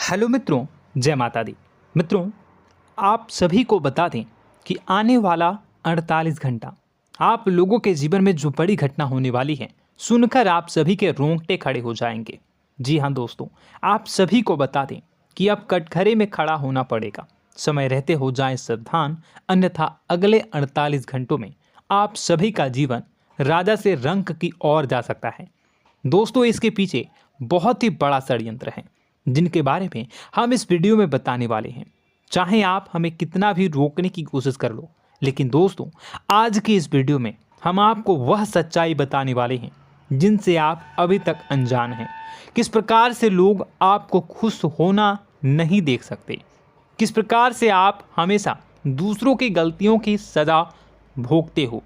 Hello मित्रों, जय माता दी। मित्रों, आप सभी को बता दें कि आने वाला 48 घंटा आप लोगों के जीवन में जो बड़ी घटना होने वाली है, सुनकर आप सभी के रोंगटे खड़े हो जाएंगे। जी हाँ दोस्तों, आप सभी को बता दें कि अब कटघरे में खड़ा होना पड़ेगा। समय रहते हो जाएं सावधान, अन्यथा अगले 48 घंटों में आप सभी का जीवन राजा से रंक की ओर जा सकता है। दोस्तों, इसके पीछे बहुत ही बड़ा षड्यंत्र है जिनके बारे में हम इस वीडियो में बताने वाले हैं। चाहे आप हमें कितना भी रोकने की कोशिश कर लो, लेकिन दोस्तों आज की इस वीडियो में हम आपको वह सच्चाई बताने वाले हैं जिनसे आप अभी तक अनजान हैं। किस प्रकार से लोग आपको खुश होना नहीं देख सकते, किस प्रकार से आप हमेशा दूसरों की गलतियों की सज़ा भोगते हो,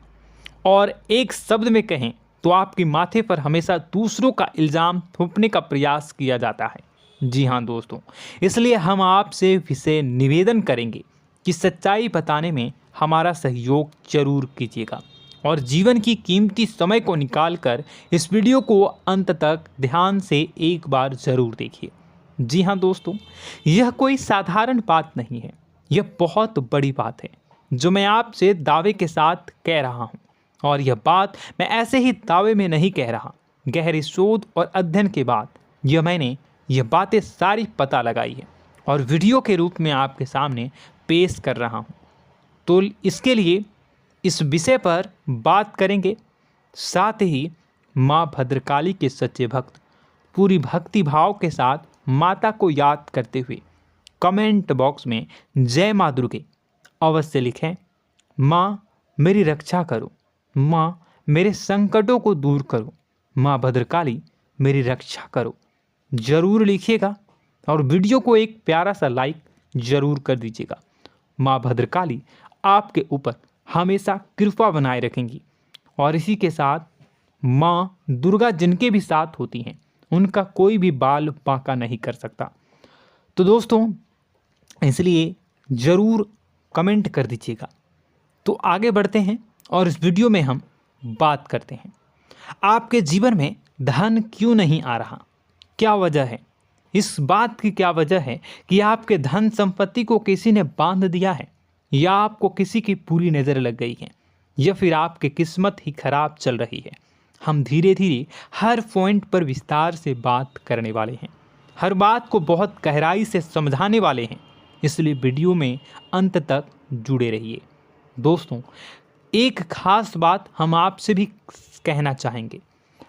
और एक शब्द में कहें तो आपके माथे पर हमेशा दूसरों का इल्ज़ाम थोपने का प्रयास किया जाता है। जी हाँ दोस्तों, इसलिए हम आपसे विशेष निवेदन करेंगे कि सच्चाई बताने में हमारा सहयोग जरूर कीजिएगा और जीवन की कीमती समय को निकालकर इस वीडियो को अंत तक ध्यान से एक बार ज़रूर देखिए। जी हाँ दोस्तों, यह कोई साधारण बात नहीं है, यह बहुत बड़ी बात है जो मैं आपसे दावे के साथ कह रहा हूँ। और यह बात मैं ऐसे ही दावे में नहीं कह रहा, गहरी शोध और अध्ययन के बाद मैंने यह बातें सारी पता लगाई है और वीडियो के रूप में आपके सामने पेश कर रहा हूँ। तो इसके लिए इस विषय पर बात करेंगे। साथ ही माँ भद्रकाली के सच्चे भक्त पूरी भक्ति भाव के साथ माता को याद करते हुए कमेंट बॉक्स में जय माँ दुर्गे अवश्य लिखें। माँ मेरी रक्षा करो, माँ मेरे संकटों को दूर करो, माँ भद्रकाली मेरी रक्षा करो, ज़रूर लिखिएगा और वीडियो को एक प्यारा सा लाइक ज़रूर कर दीजिएगा। माँ भद्रकाली आपके ऊपर हमेशा कृपा बनाए रखेंगी और इसी के साथ माँ दुर्गा जिनके भी साथ होती हैं उनका कोई भी बाल बांका नहीं कर सकता। तो दोस्तों, इसलिए ज़रूर कमेंट कर दीजिएगा। तो आगे बढ़ते हैं और इस वीडियो में हम बात करते हैं, आपके जीवन में धन क्यों नहीं आ रहा, क्या वजह है। इस बात की क्या वजह है कि आपके धन संपत्ति को किसी ने बांध दिया है, या आपको किसी की पूरी नज़र लग गई है, या फिर आपकी किस्मत ही खराब चल रही है। हम धीरे धीरे हर पॉइंट पर विस्तार से बात करने वाले हैं, हर बात को बहुत गहराई से समझाने वाले हैं, इसलिए वीडियो में अंत तक जुड़े रहिए। दोस्तों, एक खास बात हम आपसे भी कहना चाहेंगे,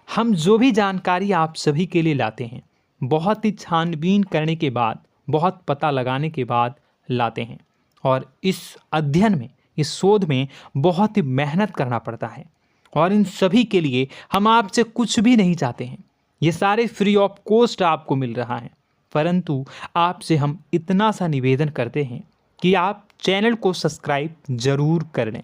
हम जो भी जानकारी आप सभी के लिए लाते हैं बहुत ही छानबीन करने के बाद, बहुत पता लगाने के बाद लाते हैं, और इस अध्ययन में, इस शोध में बहुत ही मेहनत करना पड़ता है। और इन सभी के लिए हम आपसे कुछ भी नहीं चाहते हैं, ये सारे फ्री ऑफ कॉस्ट आपको मिल रहा है। परंतु आपसे हम इतना सा निवेदन करते हैं कि आप चैनल को सब्सक्राइब ज़रूर कर लें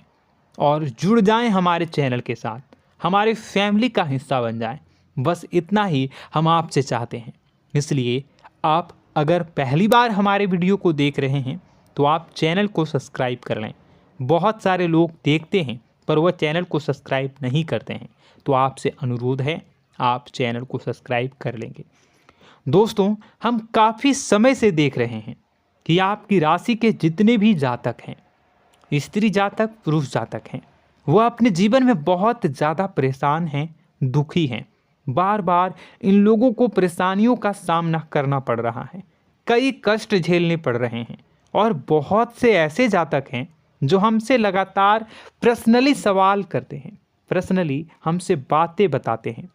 और जुड़ जाएं हमारे चैनल के साथ, हमारे फैमिली का हिस्सा बन जाएं। बस इतना ही हम आपसे चाहते हैं। इसलिए आप अगर पहली बार हमारे वीडियो को देख रहे हैं तो आप चैनल को सब्सक्राइब कर लें। बहुत सारे लोग देखते हैं पर वह चैनल को सब्सक्राइब नहीं करते हैं, तो आपसे अनुरोध है आप चैनल को सब्सक्राइब कर लेंगे। दोस्तों, हम काफ़ी समय से देख रहे हैं कि आपकी राशि के जितने भी जातक हैं, स्त्री जातक पुरुष जातक हैं, वह अपने जीवन में बहुत ज़्यादा परेशान हैं, दुखी हैं। बार बार इन लोगों को परेशानियों का सामना करना पड़ रहा है, कई कष्ट झेलने पड़ रहे हैं। और बहुत से ऐसे जातक हैं जो हमसे लगातार पर्सनली सवाल करते हैं, पर्सनली हमसे बातें बताते हैं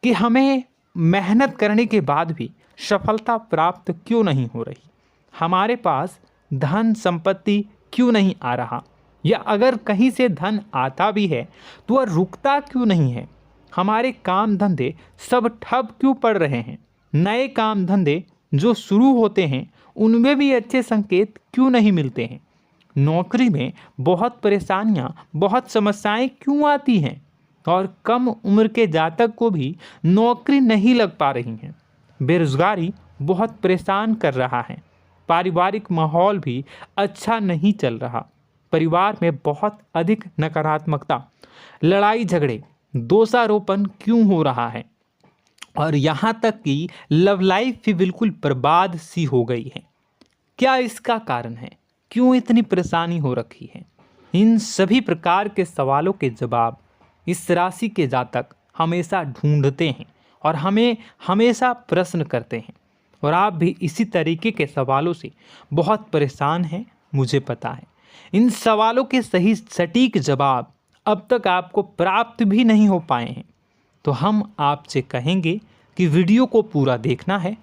कि हमें मेहनत करने के बाद भी सफलता प्राप्त क्यों नहीं हो रही, हमारे पास धन संपत्ति क्यों नहीं आ रहा, या अगर कहीं से धन आता भी है तो वह रुकता क्यों नहीं है, हमारे काम धंधे सब ठप क्यों पड़ रहे हैं, नए काम धंधे जो शुरू होते हैं उनमें भी अच्छे संकेत क्यों नहीं मिलते हैं, नौकरी में बहुत परेशानियां, बहुत समस्याएं क्यों आती हैं, और कम उम्र के जातक को भी नौकरी नहीं लग पा रही हैं, बेरोजगारी बहुत परेशान कर रहा है, पारिवारिक माहौल भी अच्छा नहीं चल रहा, परिवार में बहुत अधिक नकारात्मकता, लड़ाई झगड़े, दोषारोपण क्यों हो रहा है, और यहाँ तक कि लव लाइफ भी बिल्कुल बर्बाद सी हो गई है। क्या इसका कारण है? क्यों इतनी परेशानी हो रखी है? इन सभी प्रकार के सवालों के जवाब इस राशि के जातक हमेशा ढूंढते हैं और हमें हमेशा प्रश्न करते हैं। और आप भी इसी तरीके के सवालों से बहुत परेशान हैं, मुझे पता है। इन सवालों के सही सटीक जवाब अब तक आपको प्राप्त भी नहीं हो पाए हैं। तो हम आपसे कहेंगे कि वीडियो को पूरा देखना है।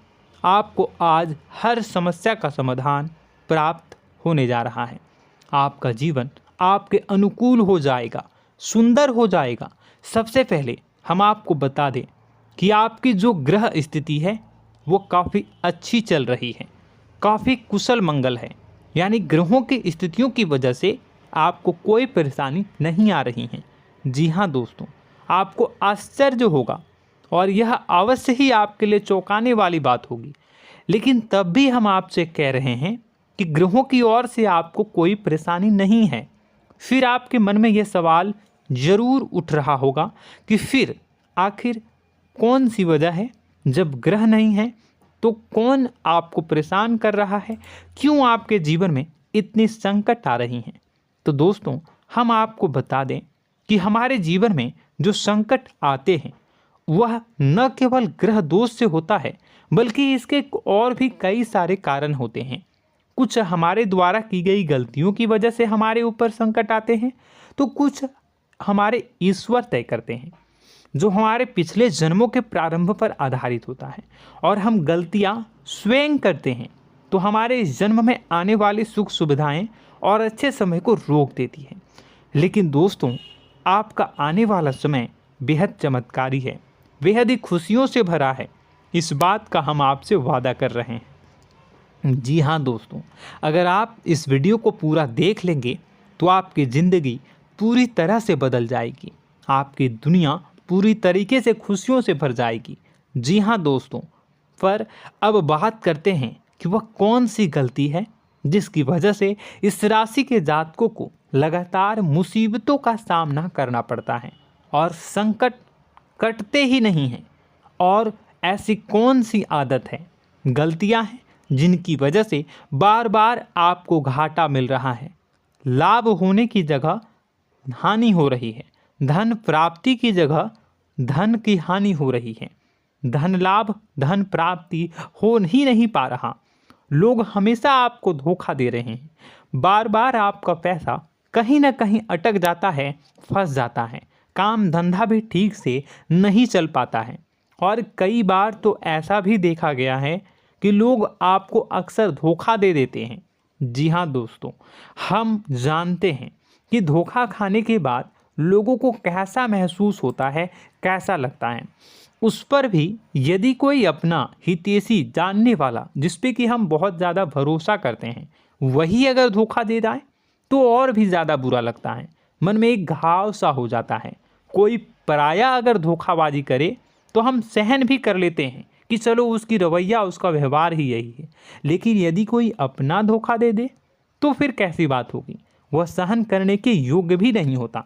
आपको आज हर समस्या का समाधान प्राप्त होने जा रहा है। आपका जीवन आपके अनुकूल हो जाएगा, सुंदर हो जाएगा। सबसे पहले हम आपको बता दें कि आपकी जो ग्रह स्थिति है वो काफ़ी अच्छी चल रही है, काफ़ी कुशल मंगल है। यानी ग्रहों की स्थितियों की वजह से आपको कोई परेशानी नहीं आ रही है। जी हाँ दोस्तों, आपको आश्चर्य होगा और यह अवश्य ही आपके लिए चौंकाने वाली बात होगी। लेकिन तब भी हम आपसे कह रहे हैं कि ग्रहों की ओर से आपको कोई परेशानी नहीं है। फिर आपके मन में यह सवाल जरूर उठ रहा होगा कि फिर आखिर कौन सी वजह है? जब ग्रह नहीं है तो कौन आपको परेशान कर रहा है? क्यों आपके जीवन में इतनी संकट आ रही हैं? तो दोस्तों, हम आपको बता दें कि हमारे जीवन में जो संकट आते हैं वह न केवल ग्रह दोष से होता है, बल्कि इसके और भी कई सारे कारण होते हैं। कुछ हमारे द्वारा की गई गलतियों की वजह से हमारे ऊपर संकट आते हैं, तो कुछ हमारे ईश्वर तय करते हैं, जो हमारे पिछले जन्मों के प्रारंभ पर आधारित होता है। और हम गलतियां स्वयं करते हैं तो हमारे इस जन्म में आने वाली सुख सुविधाएं और अच्छे समय को रोक देती है। लेकिन दोस्तों, आपका आने वाला समय बेहद चमत्कारी है, बेहद ही खुशियों से भरा है। इस बात का हम आपसे वादा कर रहे हैं। जी हाँ दोस्तों, अगर आप इस वीडियो को पूरा देख लेंगे तो आपकी ज़िंदगी पूरी तरह से बदल जाएगी, आपकी दुनिया पूरी तरीके से खुशियों से भर जाएगी। जी हाँ दोस्तों, पर अब बात करते हैं कि वह कौन सी गलती है जिसकी वजह से इस राशि के जातकों को लगातार मुसीबतों का सामना करना पड़ता है और संकट कटते ही नहीं हैं। और ऐसी कौन सी आदत है, गलतियां हैं जिनकी वजह से बार बार आपको घाटा मिल रहा है, लाभ होने की जगह हानि हो रही है, धन प्राप्ति की जगह धन की हानि हो रही है, धन लाभ धन प्राप्ति हो ही नहीं पा रहा, लोग हमेशा आपको धोखा दे रहे हैं, बार बार आपका पैसा कहीं ना कहीं अटक जाता है, फंस जाता है, काम धंधा भी ठीक से नहीं चल पाता है। और कई बार तो ऐसा भी देखा गया है कि लोग आपको अक्सर धोखा दे देते हैं। जी हाँ दोस्तों, हम जानते हैं कि धोखा खाने के बाद लोगों को कैसा महसूस होता है, कैसा लगता है। उस पर भी यदि कोई अपना हितैषी जानने वाला, जिस पे कि हम बहुत ज़्यादा भरोसा करते हैं, वही अगर धोखा दे जाए तो और भी ज़्यादा बुरा लगता है, मन में एक घाव सा हो जाता है। कोई पराया अगर धोखाबाजी करे तो हम सहन भी कर लेते हैं कि चलो उसकी रवैया, उसका व्यवहार ही यही है। लेकिन यदि कोई अपना धोखा दे दे तो फिर कैसी बात होगी, वह सहन करने के योग्य भी नहीं होता।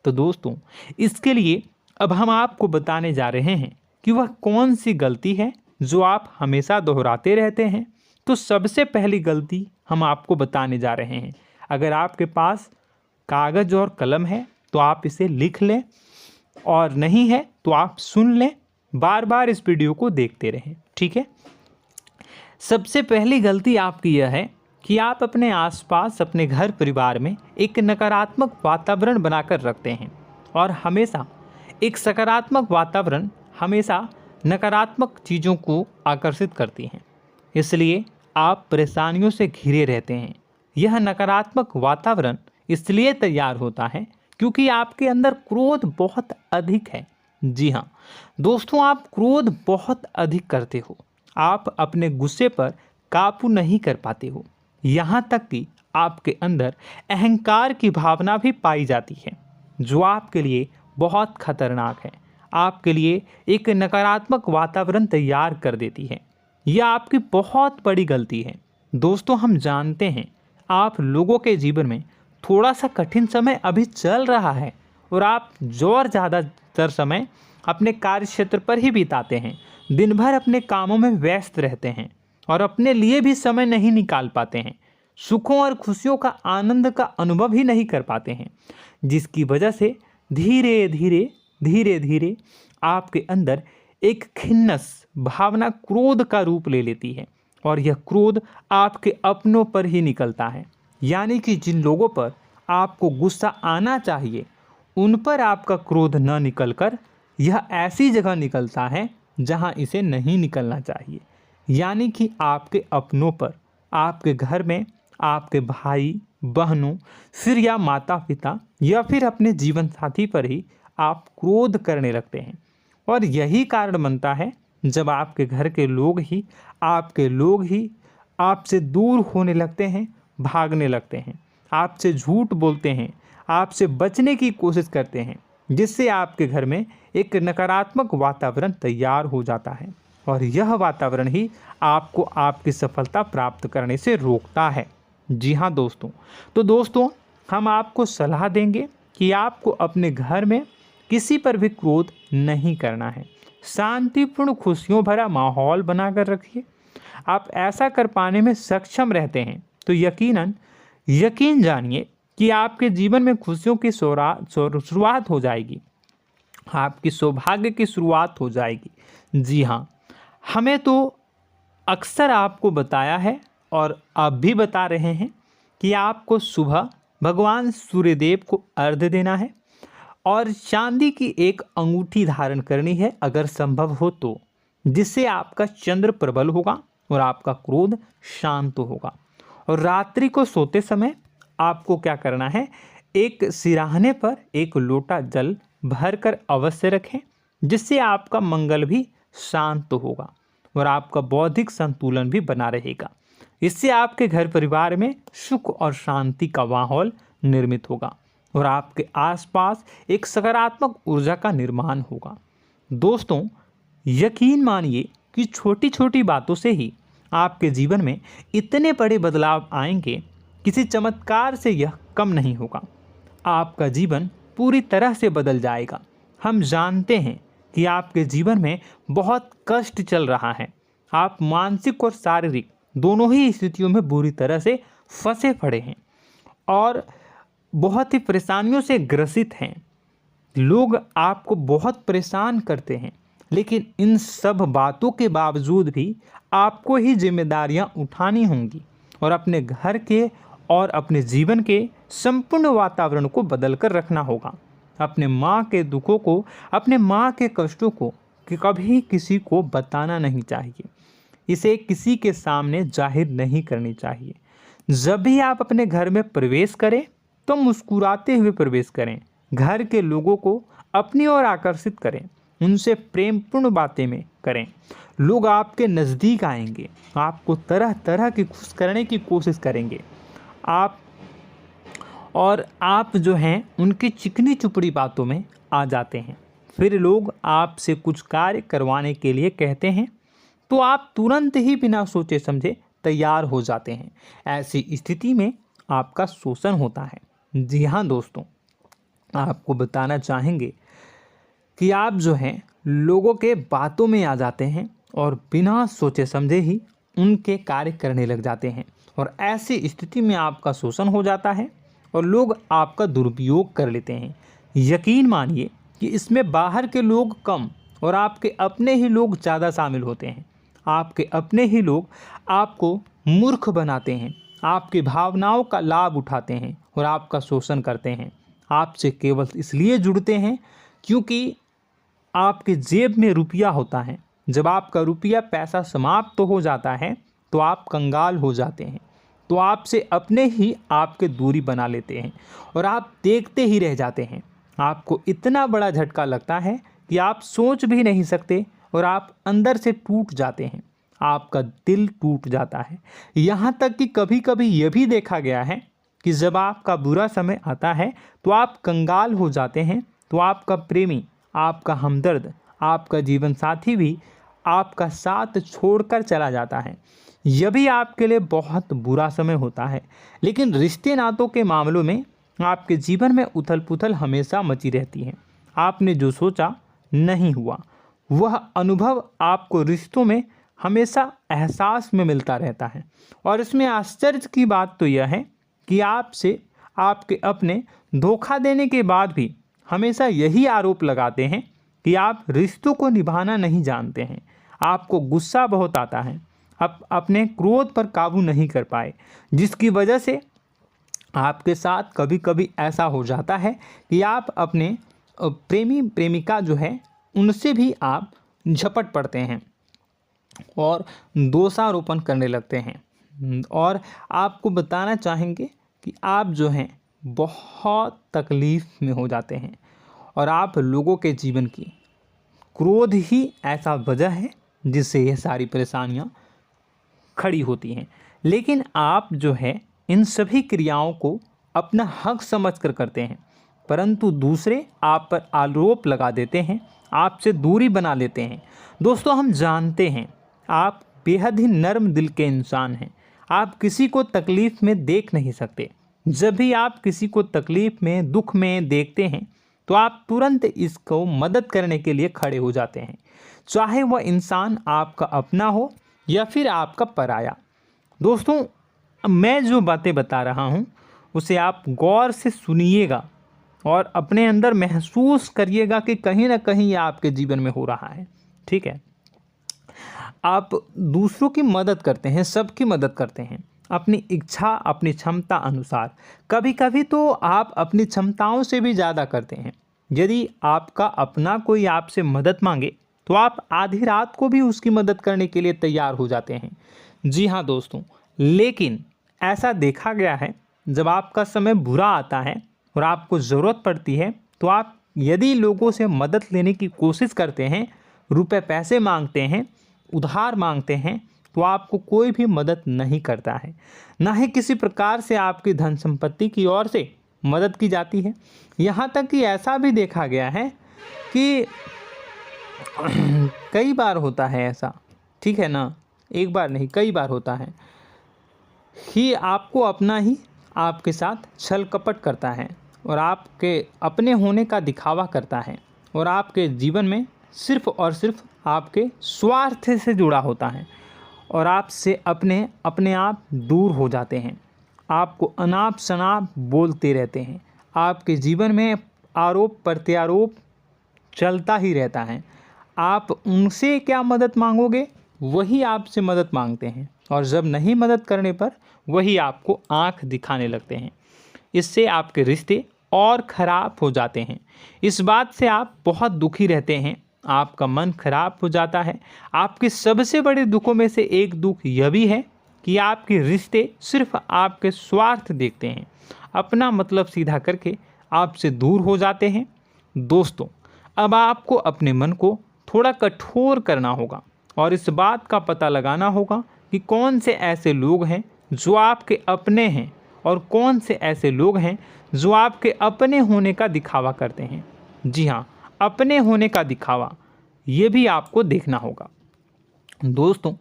तो दोस्तों, इसके लिए अब हम आपको बताने जा रहे हैं कि वह कौन सी गलती है जो आप हमेशा दोहराते रहते हैं। तो सबसे पहली गलती हम आपको बताने जा रहे हैं। अगर आपके पास कागज़ और कलम है तो आप इसे लिख लें, और नहीं है तो आप सुन लें, बार बार इस वीडियो को देखते रहें, ठीक है। सबसे पहली गलती आपकी यह है कि आप अपने आसपास, अपने घर परिवार में एक नकारात्मक वातावरण बनाकर रखते हैं। और हमेशा एक सकारात्मक वातावरण हमेशा नकारात्मक चीज़ों को आकर्षित करती हैं, इसलिए आप परेशानियों से घिरे रहते हैं। यह नकारात्मक वातावरण इसलिए तैयार होता है क्योंकि आपके अंदर क्रोध बहुत अधिक है। जी हाँ दोस्तों, आप क्रोध बहुत अधिक करते हो, आप अपने गुस्से पर काबू नहीं कर पाते हो, यहाँ तक कि आपके अंदर अहंकार की भावना भी पाई जाती है, जो आपके लिए बहुत खतरनाक है, आपके लिए एक नकारात्मक वातावरण तैयार कर देती है। यह आपकी बहुत बड़ी गलती है। दोस्तों, हम जानते हैं आप लोगों के जीवन में थोड़ा सा कठिन समय अभी चल रहा है और आप और ज़्यादा अधिकतर समय अपने कार्य क्षेत्र पर ही बिताते हैं, दिन भर अपने कामों में व्यस्त रहते हैं और अपने लिए भी समय नहीं निकाल पाते हैं, सुखों और खुशियों का आनंद का अनुभव ही नहीं कर पाते हैं, जिसकी वजह से धीरे धीरे आपके अंदर एक खिन्नस भावना क्रोध का रूप ले लेती है और यह क्रोध आपके अपनों पर ही निकलता है। यानी कि जिन लोगों पर आपको गुस्सा आना चाहिए उन पर आपका क्रोध न निकलकर यह ऐसी जगह निकलता है जहां इसे नहीं निकलना चाहिए। यानी कि आपके अपनों पर, आपके घर में आपके भाई बहनों, फिर या माता पिता या फिर अपने जीवन साथी पर ही आप क्रोध करने लगते हैं। और यही कारण बनता है जब आपके घर के लोग ही आपसे दूर होने लगते हैं, भागने लगते हैं, आपसे झूठ बोलते हैं, आपसे बचने की कोशिश करते हैं, जिससे आपके घर में एक नकारात्मक वातावरण तैयार हो जाता है और यह वातावरण ही आपको आपकी सफलता प्राप्त करने से रोकता है। जी हाँ दोस्तों, तो दोस्तों हम आपको सलाह देंगे कि आपको अपने घर में किसी पर भी क्रोध नहीं करना है। शांतिपूर्ण खुशियों भरा माहौल बनाकर रखिए। आप ऐसा कर पाने में सक्षम रहते हैं तो यकीन जानिए कि आपके जीवन में खुशियों की शुरुआत हो जाएगी, आपकी सौभाग्य की शुरुआत हो जाएगी। जी हाँ, हमें तो अक्सर आपको बताया है और अब भी बता रहे हैं कि आपको सुबह भगवान सूर्यदेव को अर्घ्य देना है और चांदी की एक अंगूठी धारण करनी है अगर संभव हो तो, जिससे आपका चंद्र प्रबल होगा और आपका क्रोध शांत होगा। और रात्रि को सोते समय आपको क्या करना है, एक सिराहने पर एक लोटा जल भरकर अवश्य रखें, जिससे आपका मंगल भी शांत होगा और आपका बौद्धिक संतुलन भी बना रहेगा। इससे आपके घर परिवार में सुख और शांति का माहौल निर्मित होगा और आपके आसपास एक सकारात्मक ऊर्जा का निर्माण होगा। दोस्तों यकीन मानिए कि छोटी छोटी बातों से ही आपके जीवन में इतने बड़े बदलाव आएंगे, किसी चमत्कार से यह कम नहीं होगा। आपका जीवन पूरी तरह से बदल जाएगा। हम जानते हैं कि आपके जीवन में बहुत कष्ट चल रहा है, आप मानसिक और शारीरिक दोनों ही स्थितियों में बुरी तरह से फंसे पड़े हैं और बहुत ही परेशानियों से ग्रसित हैं। लोग आपको बहुत परेशान करते हैं, लेकिन इन सब बातों के बावजूद भी आपको ही जिम्मेदारियां उठानी होंगी और अपने घर के और अपने जीवन के संपूर्ण वातावरण को बदल कर रखना होगा। अपने माँ के दुखों को, अपने माँ के कष्टों को कभी किसी को बताना नहीं चाहिए, इसे किसी के सामने जाहिर नहीं करनी चाहिए। जब भी आप अपने घर में प्रवेश करें तो मुस्कुराते हुए प्रवेश करें, घर के लोगों को अपनी ओर आकर्षित करें, उनसे प्रेमपूर्ण बातें में करें। लोग आपके नज़दीक आएंगे, आपको तरह तरह की खुश करने की कोशिश करेंगे। आप जो हैं उनकी चिकनी चुपड़ी बातों में आ जाते हैं। फिर लोग आपसे कुछ कार्य करवाने के लिए कहते हैं तो आप तुरंत ही बिना सोचे समझे तैयार हो जाते हैं। ऐसी स्थिति में आपका शोषण होता है। जी हाँ दोस्तों, आपको बताना चाहेंगे कि आप जो हैं लोगों के बातों में आ जाते हैं और बिना सोचे समझे ही उनके कार्य करने लग जाते हैं और ऐसी स्थिति में आपका शोषण हो जाता है और लोग आपका दुरुपयोग कर लेते हैं। यकीन मानिए कि इसमें बाहर के लोग कम और आपके अपने ही लोग ज़्यादा शामिल होते हैं। आपके अपने ही लोग आपको मूर्ख बनाते हैं, आपकी भावनाओं का लाभ उठाते हैं और आपका शोषण करते हैं। आपसे केवल इसलिए जुड़ते हैं क्योंकि आपके जेब में रुपया होता है। जब आपका रुपया पैसा समाप्त हो जाता है तो आप कंगाल हो जाते हैं, तो आपसे अपने ही आपके दूरी बना लेते हैं और आप देखते ही रह जाते हैं। आपको इतना बड़ा झटका लगता है कि आप सोच भी नहीं सकते और आप अंदर से टूट जाते हैं, आपका दिल टूट जाता है। यहाँ तक कि कभी कभी यह भी देखा गया है कि जब आपका बुरा समय आता है तो आप कंगाल हो जाते हैं, तो आपका प्रेमी, आपका हमदर्द, आपका जीवन साथी भी आपका साथ छोड़कर चला जाता है। यह भी आपके लिए बहुत बुरा समय होता है। लेकिन रिश्ते नातों के मामलों में आपके जीवन में उथल पुथल हमेशा मची रहती है। आपने जो सोचा नहीं हुआ। वह अनुभव आपको रिश्तों में हमेशा एहसास में मिलता रहता है। और इसमें आश्चर्य की बात तो यह है कि आपसे आपके अपने धोखा देने के बाद भी हमेशा यही आरोप लगाते हैं कि आप रिश्तों को निभाना नहीं जानते हैं। आपको गुस्सा बहुत आता है, अपने क्रोध पर काबू नहीं कर पाए, जिसकी वजह से आपके साथ कभी कभी ऐसा हो जाता है कि आप अपने प्रेमी प्रेमिका जो है उनसे भी आप झपट पड़ते हैं और दोषारोपण करने लगते हैं। और आपको बताना चाहेंगे कि आप जो हैं बहुत तकलीफ़ में हो जाते हैं और आप लोगों के जीवन की क्रोध ही ऐसा वजह है जिससे ये सारी परेशानियां खड़ी होती हैं। लेकिन आप जो है इन सभी क्रियाओं को अपना हक समझकर करते हैं, परंतु दूसरे आप पर आरोप लगा देते हैं, आपसे दूरी बना लेते हैं। दोस्तों, हम जानते हैं आप बेहद ही नर्म दिल के इंसान हैं। आप किसी को तकलीफ़ में देख नहीं सकते। जब भी आप किसी को तकलीफ़ में, दुख में देखते हैं तो आप तुरंत इसको मदद करने के लिए खड़े हो जाते हैं, चाहे वह इंसान आपका अपना हो या फिर आपका पराया। दोस्तों, मैं जो बातें बता रहा हूँ उसे आप गौर से सुनिएगा और अपने अंदर महसूस करिएगा कि कहीं ना कहीं ये आपके जीवन में हो रहा है। ठीक है, आप दूसरों की मदद करते हैं, सबकी मदद करते हैं अपनी इच्छा, अपनी क्षमता अनुसार। कभी कभी तो आप अपनी क्षमताओं से भी ज़्यादा करते हैं। यदि आपका अपना कोई आपसे मदद मांगे तो आप आधी रात को भी उसकी मदद करने के लिए तैयार हो जाते हैं। जी हाँ दोस्तों, लेकिन ऐसा देखा गया है जब आपका समय बुरा आता है और आपको ज़रूरत पड़ती है तो आप यदि लोगों से मदद लेने की कोशिश करते हैं, रुपए पैसे मांगते हैं, उधार मांगते हैं, तो आपको कोई भी मदद नहीं करता है। ना ही किसी प्रकार से आपकी धन संपत्ति की ओर से मदद की जाती है। यहाँ तक कि ऐसा भी देखा गया है कि कई बार होता है ऐसा, ठीक है ना, एक बार नहीं कई बार होता है कि आपको अपना ही आपके साथ छल कपट करता है और आपके अपने होने का दिखावा करता है और आपके जीवन में सिर्फ और सिर्फ आपके स्वार्थ से जुड़ा होता है और आपसे अपने आप दूर हो जाते हैं। आपको अनाप शनाप बोलते रहते हैं। आपके जीवन में आरोप प्रत्यारोप चलता ही रहता है। आप उनसे क्या मदद मांगोगे, वही आपसे मदद मांगते हैं और जब नहीं मदद करने पर वही आपको आंख दिखाने लगते हैं। इससे आपके रिश्ते और ख़राब हो जाते हैं। इस बात से आप बहुत दुखी रहते हैं, आपका मन खराब हो जाता है। आपके सबसे बड़े दुखों में से एक दुख यह भी है कि आपके रिश्ते सिर्फ आपके स्वार्थ देखते हैं, अपना मतलब सीधा करके आपसे दूर हो जाते हैं। दोस्तों, अब आपको अपने मन को थोड़ा कठोर करना होगा और इस बात का पता लगाना होगा कि कौन से ऐसे लोग हैं जो आपके अपने हैं और कौन से ऐसे लोग हैं जो आपके अपने होने का दिखावा करते हैं। जी हाँ, अपने होने का दिखावा, ये भी आपको देखना होगा। दोस्तों,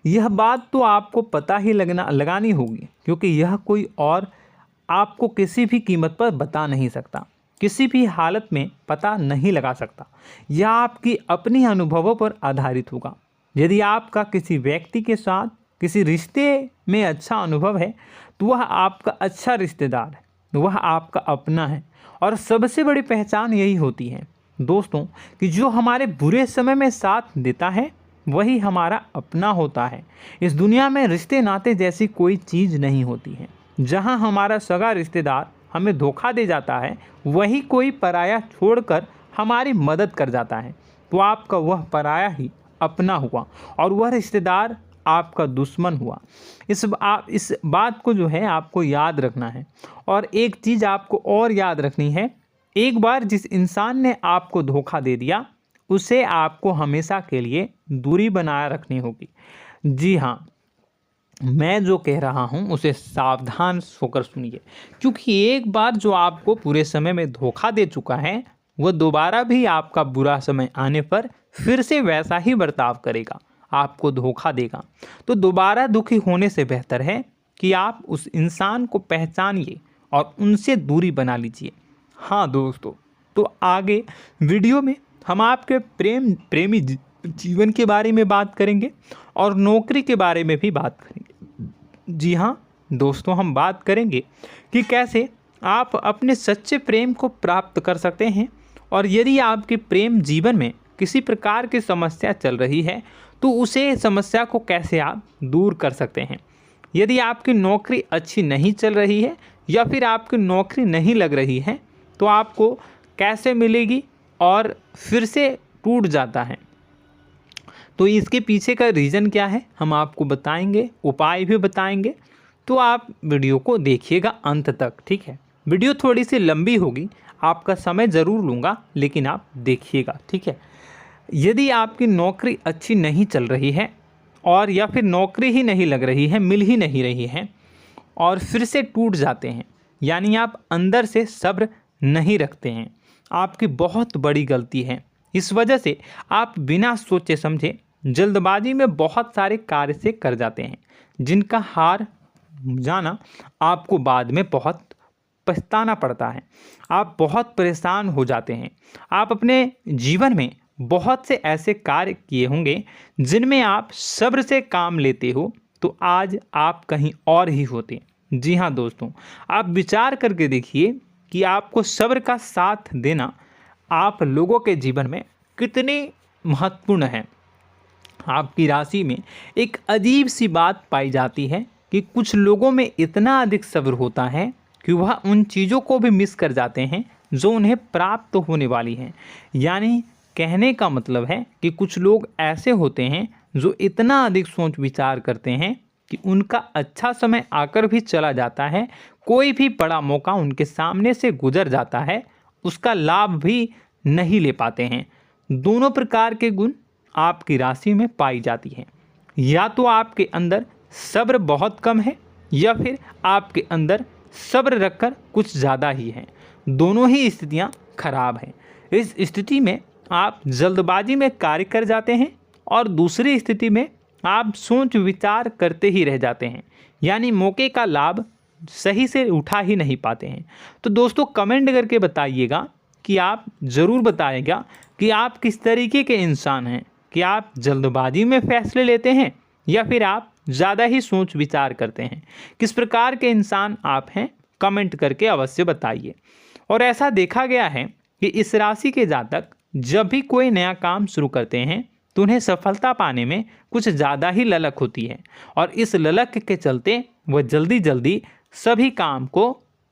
यह बात तो आपको पता ही लगानी होगी, क्योंकि यह कोई और आपको किसी भी कीमत पर बता नहीं सकता, किसी भी हालत में पता नहीं लगा सकता। यह आपकी अपनी अनुभवों पर आधारित होगा। यदि आपका किसी व्यक्ति के साथ किसी रिश्ते में अच्छा अनुभव है तो वह आपका अच्छा रिश्तेदार है, वह आपका अपना है। और सबसे बड़ी पहचान यही होती है दोस्तों कि जो हमारे बुरे समय में साथ देता है वही हमारा अपना होता है। इस दुनिया में रिश्ते नाते जैसी कोई चीज़ नहीं होती है। जहां हमारा सगा रिश्तेदार हमें धोखा दे जाता है, वही कोई पराया छोड़कर हमारी मदद कर जाता है, तो आपका वह पराया ही अपना हुआ और वह रिश्तेदार आपका दुश्मन हुआ। इस बात को जो है आपको याद रखना है। और एक चीज़ आपको और याद रखनी है, एक बार जिस इंसान ने आपको धोखा दे दिया उसे आपको हमेशा के लिए दूरी बनाए रखनी होगी। जी हाँ, मैं जो कह रहा हूँ उसे सावधान होकर सुनिए, क्योंकि एक बार जो आपको पूरे समय में धोखा दे चुका है वह दोबारा भी आपका बुरा समय आने पर फिर से वैसा ही बर्ताव करेगा, आपको धोखा देगा। तो दोबारा दुखी होने से बेहतर है कि आप उस इंसान को पहचानिए और उनसे दूरी बना लीजिए। हाँ दोस्तों, तो आगे वीडियो में हम आपके प्रेमी जीवन के बारे में बात करेंगे और नौकरी के बारे में भी बात करेंगे। जी हाँ दोस्तों, हम बात करेंगे कि कैसे आप अपने सच्चे प्रेम को प्राप्त कर सकते हैं, और यदि आपके प्रेम जीवन में किसी प्रकार की समस्या चल रही है तो उसे समस्या को कैसे आप दूर कर सकते हैं। यदि आपकी नौकरी अच्छी नहीं चल रही है या फिर आपकी नौकरी नहीं लग रही है तो आपको कैसे मिलेगी और फिर से टूट जाता है, तो इसके पीछे का रीज़न क्या है हम आपको बताएंगे, उपाय भी बताएंगे। तो आप वीडियो को देखिएगा अंत तक, ठीक है। वीडियो थोड़ी सी लंबी होगी, आपका समय ज़रूर लूँगा, लेकिन आप देखिएगा, ठीक है। यदि आपकी नौकरी अच्छी नहीं चल रही है और या फिर नौकरी ही नहीं लग रही है, मिल ही नहीं रही है और फिर से टूट जाते हैं, यानी आप अंदर से सब्र नहीं रखते हैं, आपकी बहुत बड़ी गलती है। इस वजह से आप बिना सोचे समझे जल्दबाजी में बहुत सारे कार्य से कर जाते हैं, जिनका हार जाना आपको बाद में बहुत पछताना पड़ता है। आप बहुत परेशान हो जाते हैं। आप अपने जीवन में बहुत से ऐसे कार्य किए होंगे जिनमें आप सब्र से काम लेते हो, तो आज आप कहीं और ही होते। जी हाँ दोस्तों, आप विचार करके देखिए कि आपको सब्र का साथ देना आप लोगों के जीवन में कितने महत्वपूर्ण है। आपकी राशि में एक अजीब सी बात पाई जाती है कि कुछ लोगों में इतना अधिक सब्र होता है कि वह उन चीज़ों को भी मिस कर जाते हैं जो उन्हें प्राप्त होने वाली हैं। यानी कहने का मतलब है कि कुछ लोग ऐसे होते हैं जो इतना अधिक सोच विचार करते हैं कि उनका अच्छा समय आकर भी चला जाता है, कोई भी बड़ा मौका उनके सामने से गुजर जाता है, उसका लाभ भी नहीं ले पाते हैं। दोनों प्रकार के गुण आपकी राशि में पाई जाती हैं। या तो आपके अंदर सब्र बहुत कम है या फिर आपके अंदर सब्र रखकर कुछ ज़्यादा ही है। दोनों ही स्थितियाँ खराब हैं। इस स्थिति में आप जल्दबाजी में कार्य कर जाते हैं और दूसरी स्थिति में आप सोच विचार करते ही रह जाते हैं, यानी मौके का लाभ सही से उठा ही नहीं पाते हैं। तो दोस्तों कमेंट करके बताइएगा कि आप ज़रूर बताइएगा कि आप किस तरीके के इंसान हैं, कि आप जल्दबाजी में फैसले लेते हैं या फिर आप ज़्यादा ही सोच विचार करते हैं। किस प्रकार के इंसान आप हैं, कमेंट करके अवश्य बताइए। और ऐसा देखा गया है कि इस राशि के जातक जब भी कोई नया काम शुरू करते हैं तो उन्हें सफलता पाने में कुछ ज़्यादा ही ललक होती है, और इस ललक के चलते वह जल्दी जल्दी सभी काम को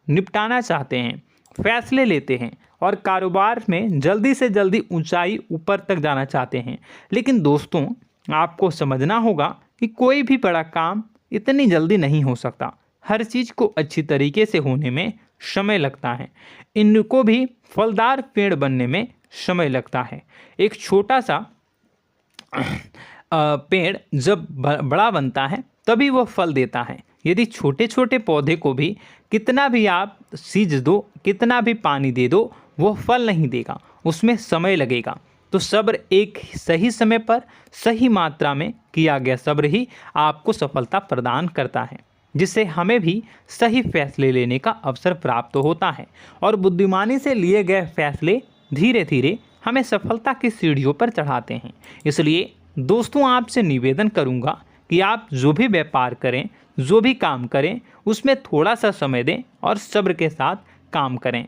निपटाना चाहते हैं, फैसले लेते हैं और कारोबार में जल्दी से जल्दी ऊंचाई ऊपर तक जाना चाहते हैं। लेकिन दोस्तों आपको समझना होगा कि कोई भी बड़ा काम इतनी जल्दी नहीं हो सकता। हर चीज़ को अच्छी तरीके से होने में समय लगता है। इनको भी फलदार पेड़ बनने में समय लगता है। एक छोटा सा पेड़ जब बड़ा बनता है तभी वह फल देता है। यदि छोटे छोटे पौधे को भी कितना भी आप सींच दो, कितना भी पानी दे दो, वो फल नहीं देगा, उसमें समय लगेगा। तो सब्र एक सही समय पर सही मात्रा में किया गया सब्र ही आपको सफलता प्रदान करता है, जिससे हमें भी सही फैसले लेने का अवसर प्राप्त होता है। और बुद्धिमानी से लिए गए फैसले धीरे धीरे हमें सफलता की सीढ़ियों पर चढ़ाते हैं। इसलिए दोस्तों आपसे निवेदन करूंगा कि आप जो भी व्यापार करें, जो भी काम करें, उसमें थोड़ा सा समय दें और सब्र के साथ काम करें।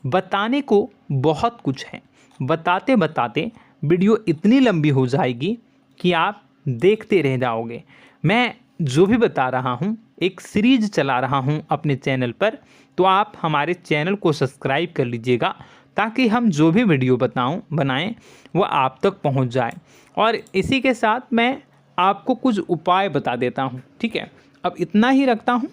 बताने को बहुत कुछ है, बताते बताते वीडियो इतनी लंबी हो जाएगी कि आप देखते रह जाओगे। मैं जो भी बता रहा हूँ एक सीरीज चला रहा हूँ अपने चैनल पर, तो आप हमारे चैनल को सब्सक्राइब कर लीजिएगा ताकि हम जो भी वीडियो बनाएं वो आप तक पहुँच जाए। और इसी के साथ मैं आपको कुछ उपाय बता देता हूँ, ठीक है। अब इतना ही रखता हूँ।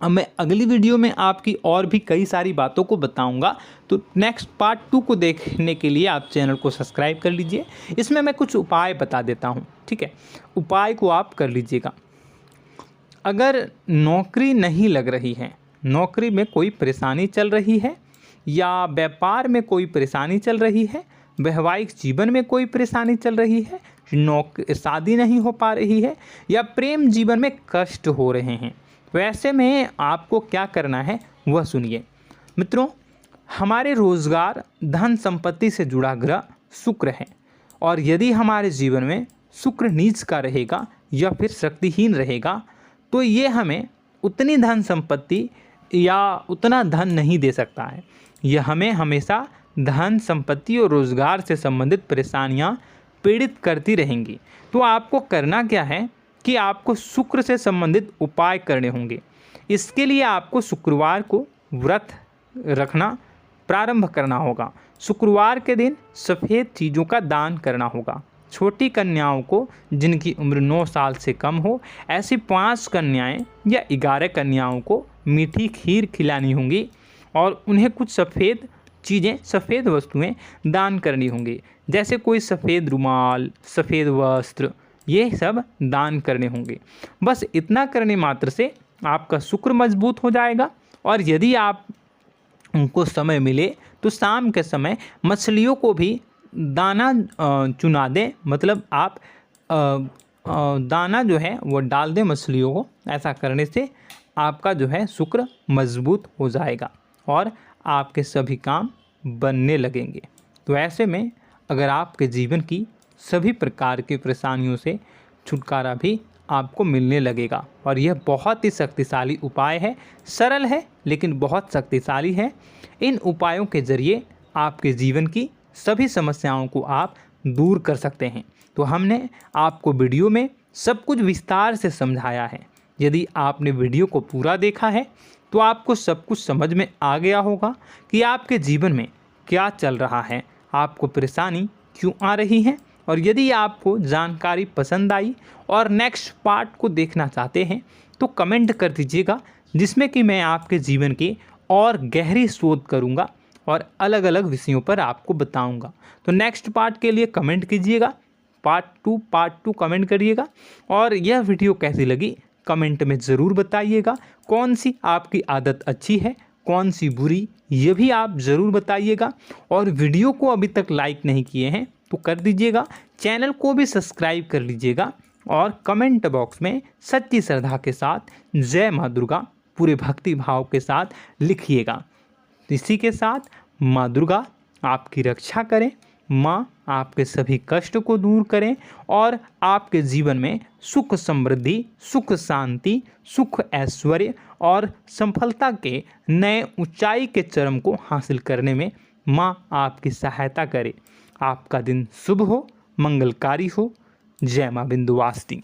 अब मैं अगली वीडियो में आपकी और भी कई सारी बातों को बताऊंगा। तो नेक्स्ट पार्ट 2 को देखने के लिए आप चैनल को सब्सक्राइब कर लीजिए। इसमें मैं कुछ उपाय बता देता हूं, ठीक है। उपाय को आप कर लीजिएगा। अगर नौकरी नहीं लग रही है, नौकरी में कोई परेशानी चल रही है, या व्यापार में कोई परेशानी चल रही है, वैवाहिक जीवन में कोई परेशानी चल रही है, शादी नहीं हो पा रही है, या प्रेम जीवन में कष्ट हो रहे हैं, वैसे में आपको क्या करना है वह सुनिए। मित्रों, हमारे रोजगार धन संपत्ति से जुड़ा ग्रह शुक्र है, और यदि हमारे जीवन में शुक्र नीच का रहेगा या फिर शक्तिहीन रहेगा तो ये हमें उतनी धन संपत्ति या उतना धन नहीं दे सकता है। यह हमें हमेशा धन संपत्ति और रोजगार से संबंधित परेशानियां पीड़ित करती रहेंगी। तो आपको करना क्या है कि आपको शुक्र से संबंधित उपाय करने होंगे। इसके लिए आपको शुक्रवार को व्रत रखना प्रारंभ करना होगा। शुक्रवार के दिन सफ़ेद चीज़ों का दान करना होगा। छोटी कन्याओं को जिनकी उम्र 9 साल से कम हो, ऐसी 5 कन्याएं या 11 कन्याओं को मीठी खीर खिलानी होंगी और उन्हें कुछ सफ़ेद चीज़ें, सफ़ेद वस्तुएं दान करनी होंगी, जैसे कोई सफ़ेद रुमाल, सफ़ेद वस्त्र, ये सब दान करने होंगे। बस इतना करने मात्र से आपका शुक्र मजबूत हो जाएगा। और यदि आप उनको समय मिले तो शाम के समय मछलियों को भी दाना चुना दें, मतलब आप दाना जो है वो डाल दें मछलियों को। ऐसा करने से आपका जो है शुक्र मजबूत हो जाएगा और आपके सभी काम बनने लगेंगे। तो ऐसे में अगर आपके जीवन की सभी प्रकार की परेशानियों से छुटकारा भी आपको मिलने लगेगा। और यह बहुत ही शक्तिशाली उपाय है, सरल है लेकिन बहुत शक्तिशाली है। इन उपायों के ज़रिए आपके जीवन की सभी समस्याओं को आप दूर कर सकते हैं। तो हमने आपको वीडियो में सब कुछ विस्तार से समझाया है। यदि आपने वीडियो को पूरा देखा है तो आपको सब कुछ समझ में आ गया होगा कि आपके जीवन में क्या चल रहा है, आपको परेशानी क्यों आ रही है। और यदि आपको जानकारी पसंद आई और नेक्स्ट पार्ट को देखना चाहते हैं तो कमेंट कर दीजिएगा, जिसमें कि मैं आपके जीवन की और गहरी शोध करूंगा और अलग अलग विषयों पर आपको बताऊंगा। तो नेक्स्ट पार्ट के लिए कमेंट कीजिएगा, पार्ट टू कमेंट करिएगा। और यह वीडियो कैसी लगी कमेंट में ज़रूर बताइएगा। कौन सी आपकी आदत अच्छी है, कौन सी बुरी, ये भी आप ज़रूर बताइएगा। और वीडियो को अभी तक लाइक नहीं किए हैं तो कर दीजिएगा, चैनल को भी सब्सक्राइब कर लीजिएगा और कमेंट बॉक्स में सच्ची श्रद्धा के साथ जय माँ दुर्गा पूरे भक्ति भाव के साथ लिखिएगा। इसी के साथ माँ दुर्गा आपकी रक्षा करें, माँ आपके सभी कष्ट को दूर करें और आपके जीवन में सुख समृद्धि, सुख शांति, सुख ऐश्वर्य और सफलता के नए ऊंचाई के चरम को हासिल करने में माँ आपकी सहायता करे। आपका दिन शुभ हो, मंगलकारी हो। जय माँ विंध्यवासिनी।